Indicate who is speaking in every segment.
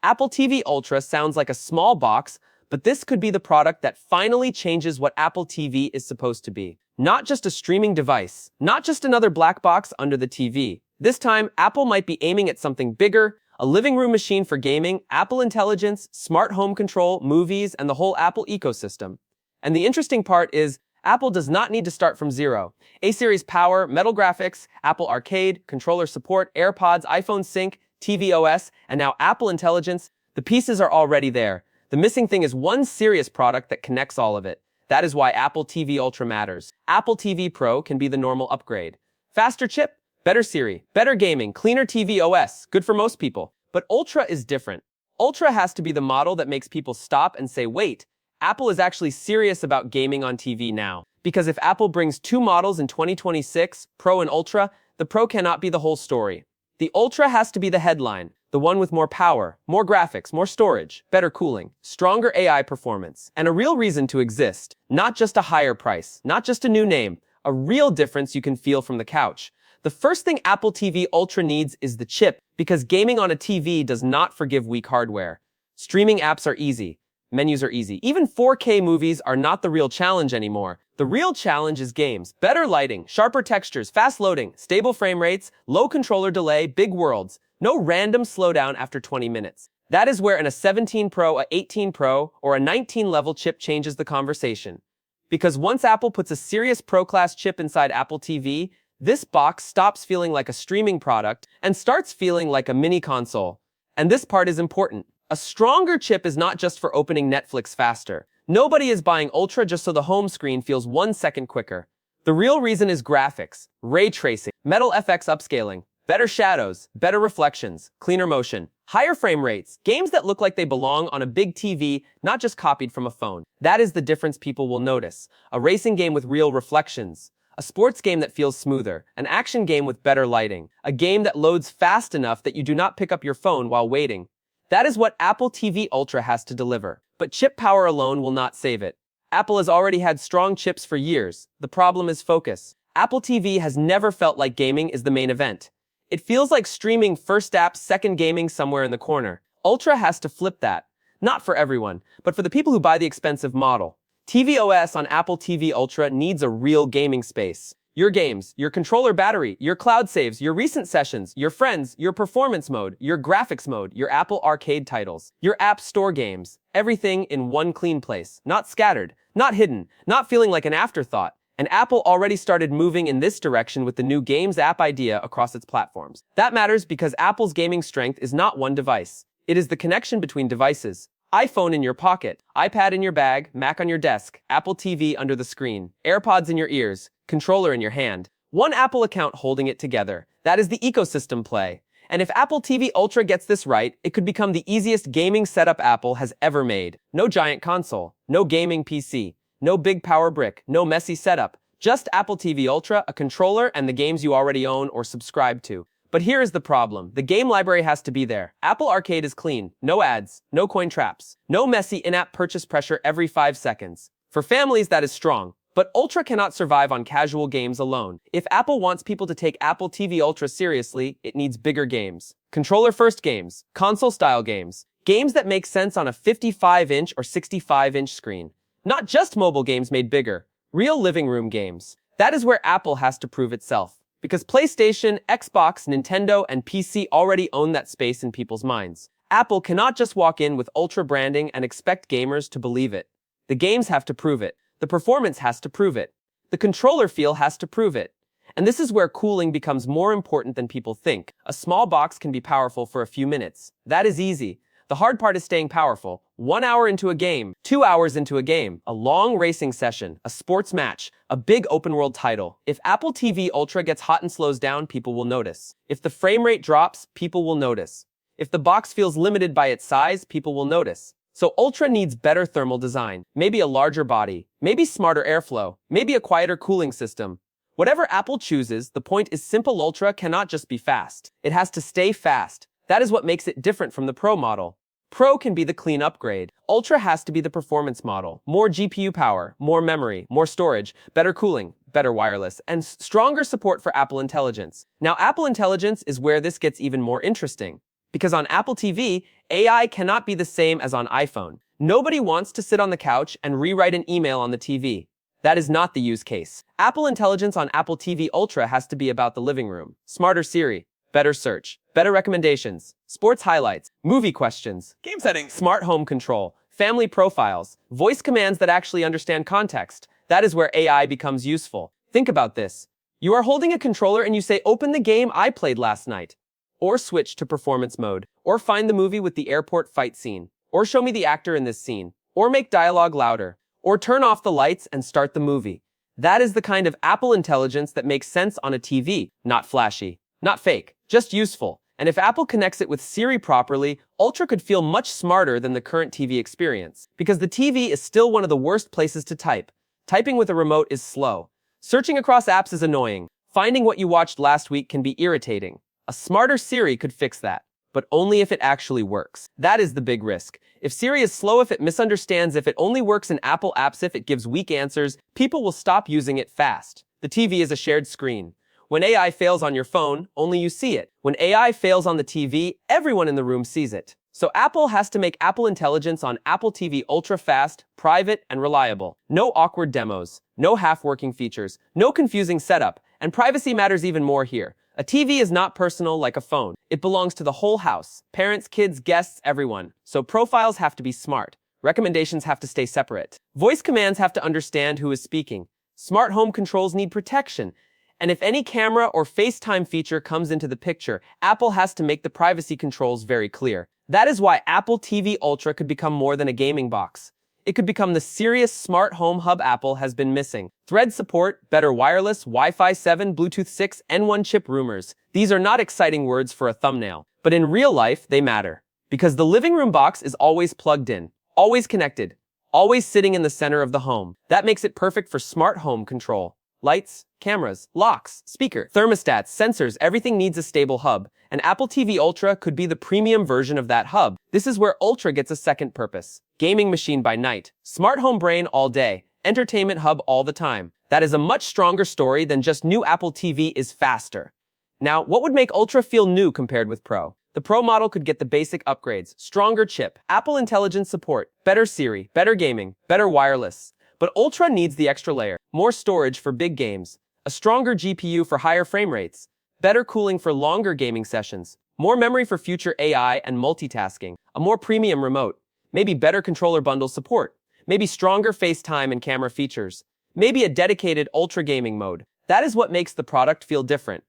Speaker 1: Apple TV Ultra sounds like a small box, but this could be the product that finally changes what Apple TV is supposed to be. Not just a streaming device, not just another black box under the TV. This time, Apple might be aiming at something bigger, a living room machine for gaming, Apple Intelligence, smart home control, movies, and the whole Apple ecosystem. And the interesting part is, Apple does not need to start from zero. A-series power, metal graphics, Apple Arcade, controller support, AirPods, iPhone Sync, tvOS, and now Apple Intelligence, the pieces are already there. The missing thing is one serious product that connects all of it. That is why Apple TV Ultra matters. Apple TV Pro can be the normal upgrade. Faster chip, better Siri, better gaming, cleaner tvOS, good for most people. But Ultra is different. Ultra has to be the model that makes people stop and say, wait, Apple is actually serious about gaming on TV now. Because if Apple brings two models in 2026, Pro and Ultra, the Pro cannot be the whole story. The Ultra has to be the headline, the one with more power, more graphics, more storage, better cooling, stronger AI performance, and a real reason to exist. Not just a higher price, not just a new name, a real difference you can feel from the couch. The first thing Apple TV Ultra needs is the chip, because gaming on a TV does not forgive weak hardware. Streaming apps are easy. Menus are easy. Even 4K movies are not the real challenge anymore. The real challenge is games. Better lighting, sharper textures, fast loading, stable frame rates, low controller delay, big worlds. No random slowdown after 20 minutes. That is where a 17 Pro, a 18 Pro, or a 19 level chip changes the conversation. Because once Apple puts a serious Pro-class chip inside Apple TV, this box stops feeling like a streaming product and starts feeling like a mini console. And this part is important. A stronger chip is not just for opening Netflix faster. Nobody is buying Ultra just so the home screen feels 1 second quicker. The real reason is graphics, ray tracing, Metal FX upscaling, better shadows, better reflections, cleaner motion, higher frame rates, games that look like they belong on a big TV, not just copied from a phone. That is the difference people will notice. A racing game with real reflections. A sports game that feels smoother. An action game with better lighting. A game that loads fast enough that you do not pick up your phone while waiting. That is what Apple TV Ultra has to deliver. But chip power alone will not save it. Apple has already had strong chips for years. The problem is focus. Apple TV has never felt like gaming is the main event. It feels like streaming first apps, second gaming somewhere in the corner. Ultra has to flip that. Not for everyone, but for the people who buy the expensive model. tvOS on Apple TV Ultra needs a real gaming space. Your games, your controller battery, your cloud saves, your recent sessions, your friends, your performance mode, your graphics mode, your Apple Arcade titles, your App Store games, everything in one clean place, not scattered, not hidden, not feeling like an afterthought. And Apple already started moving in this direction with the new Games app idea across its platforms. That matters because Apple's gaming strength is not one device. It is the connection between devices. iPhone in your pocket, iPad in your bag, Mac on your desk, Apple TV under the screen, AirPods in your ears, controller in your hand. One Apple account holding it together. That is the ecosystem play. And if Apple TV Ultra gets this right, it could become the easiest gaming setup Apple has ever made. No giant console, no gaming PC, no big power brick, no messy setup. Just Apple TV Ultra, a controller, and the games you already own or subscribe to. But here is the problem. The game library has to be there. Apple Arcade is clean. No ads, no coin traps, no messy in-app purchase pressure every 5 seconds. For families, that is strong. But Ultra cannot survive on casual games alone. If Apple wants people to take Apple TV Ultra seriously, it needs bigger games. Controller-first games, console-style games, games that make sense on a 55-inch or 65-inch screen. Not just mobile games made bigger, real living room games. That is where Apple has to prove itself. Because PlayStation, Xbox, Nintendo, and PC already own that space in people's minds. Apple cannot just walk in with Ultra branding and expect gamers to believe it. The games have to prove it. The performance has to prove it. The controller feel has to prove it. And this is where cooling becomes more important than people think. A small box can be powerful for a few minutes. That is easy. The hard part is staying powerful. 1 hour into a game, 2 hours into a game, a long racing session, a sports match, a big open world title. If Apple TV Ultra gets hot and slows down, people will notice. If the frame rate drops, people will notice. If the box feels limited by its size, people will notice. So Ultra needs better thermal design, maybe a larger body, maybe smarter airflow, maybe a quieter cooling system. Whatever Apple chooses, the point is simple. Ultra cannot just be fast. It has to stay fast. That is what makes it different from the Pro model. Pro can be the clean upgrade. Ultra has to be the performance model. More GPU power, more memory, more storage, better cooling, better wireless, and stronger support for Apple Intelligence. Now, Apple Intelligence is where this gets even more interesting. Because on Apple TV, AI cannot be the same as on iPhone. Nobody wants to sit on the couch and rewrite an email on the TV. That is not the use case. Apple Intelligence on Apple TV Ultra has to be about the living room. Smarter Siri, better search, better recommendations, sports highlights, movie questions, game settings, smart home control, family profiles, voice commands that actually understand context. That is where AI becomes useful. Think about this. You are holding a controller and you say, "Open the game I played last night," or switch to performance mode, or find the movie with the airport fight scene, or show me the actor in this scene, or make dialogue louder, or turn off the lights and start the movie. That is the kind of Apple Intelligence that makes sense on a TV, not flashy, not fake, just useful. And if Apple connects it with Siri properly, Ultra could feel much smarter than the current TV experience, because the TV is still one of the worst places to type. Typing with a remote is slow. Searching across apps is annoying. Finding what you watched last week can be irritating. A smarter Siri could fix that, but only if it actually works. That is the big risk. If Siri is slow, if it misunderstands, if it only works in Apple apps, if it gives weak answers, people will stop using it fast. The TV is a shared screen. When AI fails on your phone, only you see it. When AI fails on the TV, everyone in the room sees it. So Apple has to make Apple Intelligence on Apple TV ultra fast, private, and reliable. No awkward demos, no half-working features, no confusing setup, and privacy matters even more here. A TV is not personal like a phone. It belongs to the whole house. Parents, kids, guests, everyone. So profiles have to be smart. Recommendations have to stay separate. Voice commands have to understand who is speaking. Smart home controls need protection. And if any camera or FaceTime feature comes into the picture, Apple has to make the privacy controls very clear. That is why Apple TV Ultra could become more than a gaming box. It could become the serious smart home hub Apple has been missing. Thread support, better wireless, Wi-Fi 7, Bluetooth 6, N1 chip rumors. These are not exciting words for a thumbnail, but in real life, they matter. Because the living room box is always plugged in, always connected, always sitting in the center of the home. That makes it perfect for smart home control. Lights, cameras, locks, speaker, thermostats, sensors, everything needs a stable hub. And Apple TV Ultra could be the premium version of that hub. This is where Ultra gets a second purpose. Gaming machine by night, smart home brain all day, entertainment hub all the time. That is a much stronger story than just new Apple TV is faster. Now, what would make Ultra feel new compared with Pro? The Pro model could get the basic upgrades, stronger chip, Apple Intelligence support, better Siri, better gaming, better wireless. But Ultra needs the extra layer, more storage for big games, a stronger GPU for higher frame rates, better cooling for longer gaming sessions, more memory for future AI and multitasking, a more premium remote, maybe better controller bundle support, maybe stronger FaceTime and camera features, maybe a dedicated Ultra gaming mode. That is what makes the product feel different.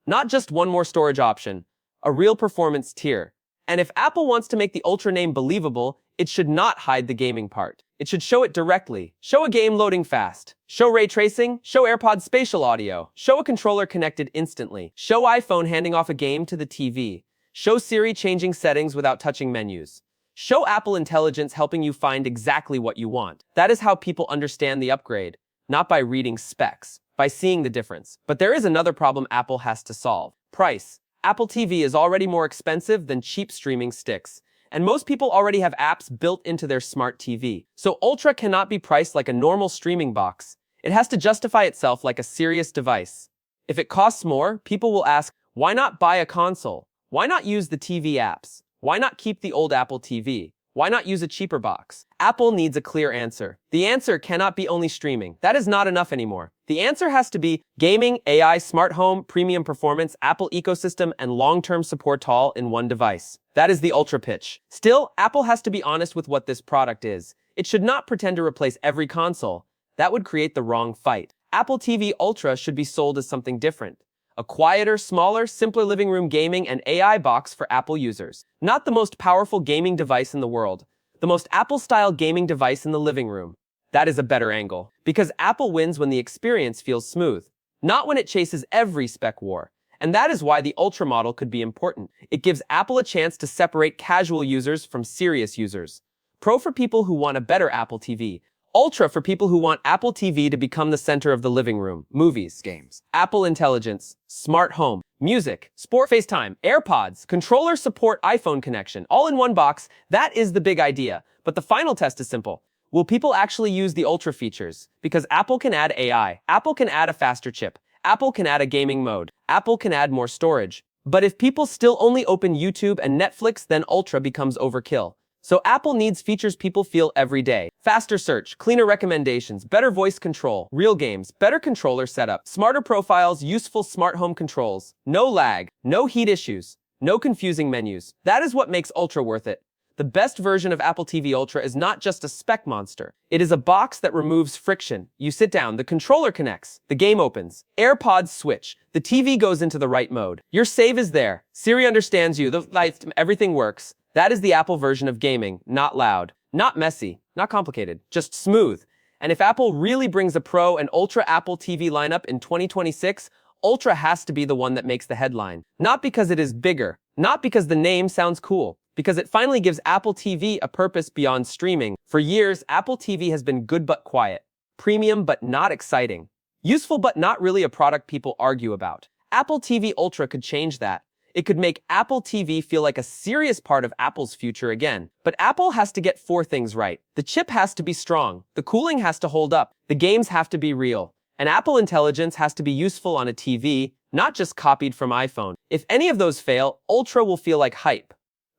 Speaker 1: Not just one more storage option, a real performance tier. And if Apple wants to make the Ultra name believable, it should not hide the gaming part. It should show it directly. Show a game loading fast. Show ray tracing. Show AirPods spatial audio. Show a controller connected instantly. Show iPhone handing off a game to the TV. Show Siri changing settings without touching menus. Show Apple Intelligence helping you find exactly what you want. That is how people understand the upgrade, not by reading specs, by seeing the difference. But there is another problem Apple has to solve. Price. Apple TV is already more expensive than cheap streaming sticks. And most people already have apps built into their smart TV. So Ultra cannot be priced like a normal streaming box. It has to justify itself like a serious device. If it costs more, people will ask, why not buy a console? Why not use the TV apps? Why not keep the old Apple TV? Why not use a cheaper box? Apple needs a clear answer. The answer cannot be only streaming. That is not enough anymore. The answer has to be gaming, AI, smart home, premium performance, Apple ecosystem, and long-term support all in one device. That is the Ultra pitch. Still, Apple has to be honest with what this product is. It should not pretend to replace every console. That would create the wrong fight. Apple TV Ultra should be sold as something different. A quieter, smaller, simpler living room gaming and AI box for Apple users. Not the most powerful gaming device in the world. The most Apple-style gaming device in the living room. That is a better angle. Because Apple wins when the experience feels smooth. Not when it chases every spec war. And that is why the Ultra model could be important. It gives Apple a chance to separate casual users from serious users. Pro for people who want a better Apple TV. Ultra for people who want Apple TV to become the center of the living room. Movies, games, Apple Intelligence, smart home, music, sport, FaceTime, AirPods, controller support, iPhone connection, all in one box. That is the big idea. But the final test is simple. Will people actually use the Ultra features? Because Apple can add AI. Apple can add a faster chip. Apple can add a gaming mode. Apple can add more storage. But if people still only open YouTube and Netflix, then Ultra becomes overkill. So Apple needs features people feel every day. Faster search, cleaner recommendations, better voice control, real games, better controller setup, smarter profiles, useful smart home controls, no lag, no heat issues, no confusing menus. That is what makes Ultra worth it. The best version of Apple TV Ultra is not just a spec monster. It is a box that removes friction. You sit down, the controller connects, the game opens, AirPods switch, the TV goes into the right mode. Your save is there. Siri understands you, the lights, everything works. That is the Apple version of gaming. Not loud, not messy, not complicated, just smooth. And if Apple really brings a Pro and Ultra Apple TV lineup in 2026, Ultra has to be the one that makes the headline. Not because it is bigger, not because the name sounds cool, because it finally gives Apple TV a purpose beyond streaming. For years, Apple TV has been good but quiet, premium but not exciting, useful but not really a product people argue about. Apple TV Ultra could change that. It could make Apple TV feel like a serious part of Apple's future again. But Apple has to get 4 things right. The chip has to be strong, the cooling has to hold up, the games have to be real, and Apple Intelligence has to be useful on a TV, not just copied from iPhone. If any of those fail, Ultra will feel like hype.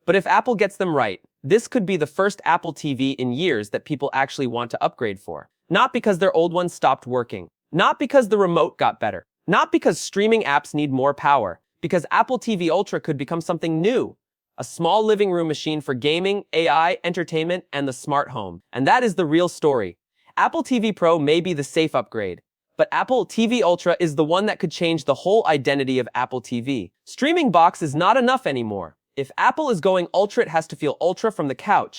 Speaker 1: But if Apple gets them right, this could be the first Apple TV in years that people actually want to upgrade for. Not because their old ones stopped working, not because the remote got better, not because streaming apps need more power, because Apple TV Ultra could become something new. A small living room machine for gaming, AI, entertainment, and the smart home. And that is the real story. Apple TV Pro may be the safe upgrade, but Apple TV Ultra is the one that could change the whole identity of Apple TV. Streaming box is not enough anymore. If Apple is going Ultra, it has to feel Ultra from the couch.